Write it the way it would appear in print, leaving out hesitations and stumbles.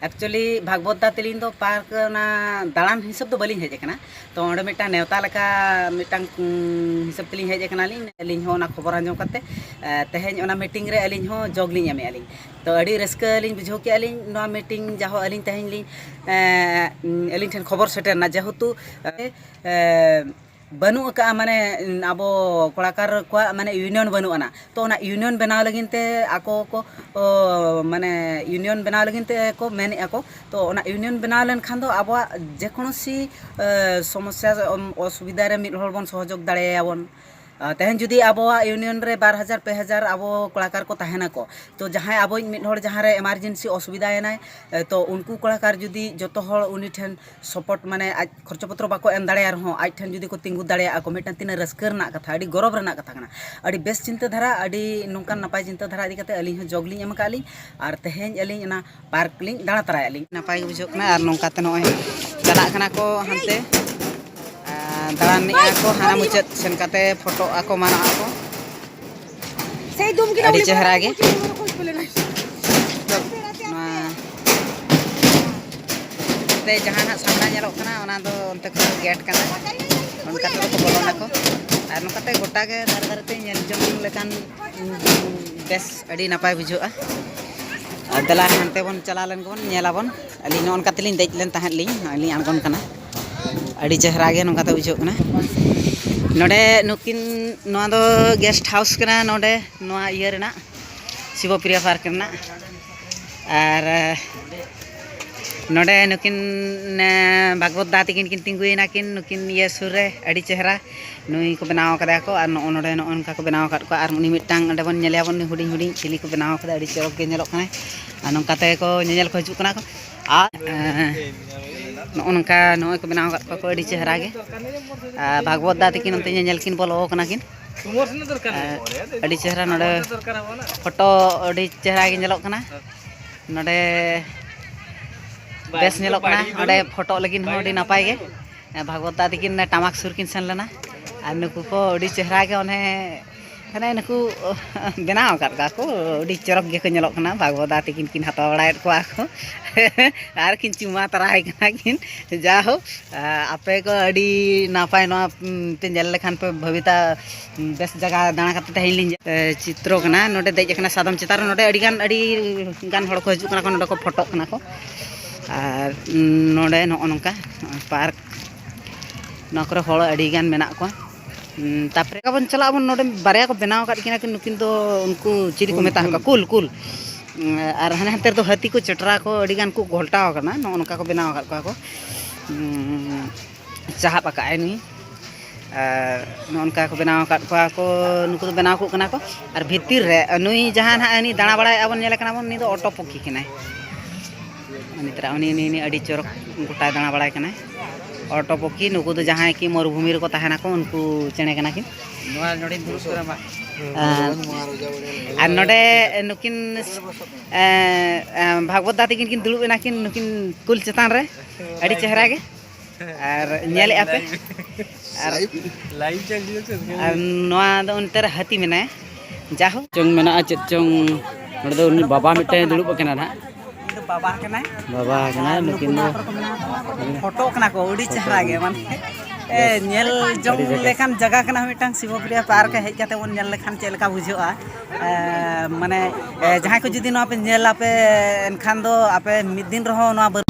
actually Bhagavat Teling दो park ना दालान हिसाब दो बलिंग हेजना तो ओंडे मिटा नेवता लका मिटांग हिसाब तेलिंग हेजना अलिंग हो ना खबर आंजम करते तेहेन ओना मीटिंग रे अलिंग हो जोगलिंग एमे अलिंग तो अड़ी रस्का अलिंग बुझो के अलिंग नो मीटिंग जाहो अलिंग तेहेन लिंग अलिंग ठन खबर सेटर ना जेहेतु बनू का माने अब कलाकार को माने यूनियन बनू आना तो ना यूनियन बनाव लगिनते आको को माने यूनियन बनाव लगिनते को मेन आको तो ना यूनियन बनाव लेन खान दो अब जेकोनोसी समस्या असुविधा रे मिद हर बन सहयोग दाड़े आबन तेहन जुदी अब यूनियन रे 2000 2000 अब कलाकार को तहना को तो जहां अब मिद हर जहां रे इमरजेंसी असुविधा एनाय तो उनको कलाकार जुदी जतो हर उनी ठेन सपोर्ट माने आज खर्च पत्र बाको एम दाड़े हो आज ठेन जुदी को तिंगु दाड़े को मिटन तीन रस्कर ना कथा अड़ी गौरव रना कथा कना अड़ी बेस चिंता धारा अड़ी नोंकान नपाय चिंता धारा इदी कते अली जोगलिंग एम काली और तेहेन अली ना पार्क लिंग दाड़ा तराय अली नपाय बुझो कना और नोंकाते नोय चला कना को हनते दालान को हाना मुचाद सेन काते फोटो आको माना आको अड़ी चेहरा गे ते जहां ना सामना नेलो कना ओना दो ओनते को गेट कना ओनका तो बोलोना को आर नोकाते गोटा के दार दारते नेल जंग लेकान बेस अड़ी नापाय बुझोआ दला हनते बन चला लेन कोन नेलाबन अली ओनका तलिन देज लेन ताहेन लिंग अली आंगन कना अड़ी चेहरा गे नोकाते बुझो कना नोडे नुकिन नोआ दो गेस्ट हाउस कना नोडे नोआ इयर ना शिवप्रिया पार्क ना और नोडे नुकिन भागवत दा तकिन किन तिंगुइना किन नुकिन ये सुरे अड़ी चेहरा नुई को बनाव कदा को और नोडे नोनका को बनाव काट को और उनी मिटांग अंडे बन नेलिया बन हुडिंग हुडिंग चिली को बनाव कदा अड़ी चरक गे नेलोक कना और नोंकाते को नेल को हिजुक कना को नोनका नोय को बनाव काट को अड़ी चेहरा गे भागवत दा तकिन अंते नेल किन बोलो कना किन अड़ी चेहरा नोडे फोटो अड़ी चेहरा गे नेलोक कना नोडे बेस नेलोक कना ओडे फोटो लगिन हो अड़ी नापाय गे भागवत दा तकिन टामाक सुर किन सेन लेना और नुकु को अड़ी चेहरा गे ओने हने नुकु बनाव काट को अड़ी चरक गे को नेलोक कना भागवत दा तकिन किन हता बड़ाय को आको और किन चुमा तराय कना किन जाहो आपे को अड़ी नापाय नो पे नेल लेखान पे भविता बेस जगह दाना कते तहिन लिन चित्रो कना नोडे देज कना सादम चितार नोडे अड़ी गान हड़ को हिजुक कना को नोडे को फोटो कना को और नोडे नो नोंका पार्क नोकरे हड़ अड़ी गान मेना को तापरे का बन चला बन नोडे बारया को बनाव काट किना किन नुकिन तो उनको चिरी को मेता कुल कुल और हाने हते तो हाथी को चटरा को अड़ी गान को घोलटाव कना नो नोका को बनाव काट को चाहा पकाय नुई नोनका को बनाव काट को नुकु तो बनाव को कना को और भितिर रे नुई जहां ना अनि दाणा बड़ाय आबन नेल कना बन नि तो ऑटो पक्की कना अनि तरा नि अड़ी चरक गोटा दाणा बड़ाय कना ऑटो पक्की नुकु तो जहां की मरुभूमि रे को ताहेना को उनको चेणे कना कि नोआ नोडे दुरुस करा और नोडे नुकिन भागवत दा तकिन किन दुलुब एना किन नुकिन कुल चेतान रे अड़ी चेहरा गे और नेले आपे और लाइव चल दियो और नोआ दो उनतर हाथी मेना जाहो चंग मेना चेत चंग नोडे दो उनी बाबा मिटे दुलुब केना ना बाबा कना नुकिन फोटो कना को अड़ी चेहरा गे माने नेल जंग लेखान जगह कना मिटांग शिवप्रिया पार्क हेज काते बन नेल लेखान चेलका बुझोआ माने जहां को जुदी नो पे नेल आपे एनखान दो आपे मिद दिन रहो नो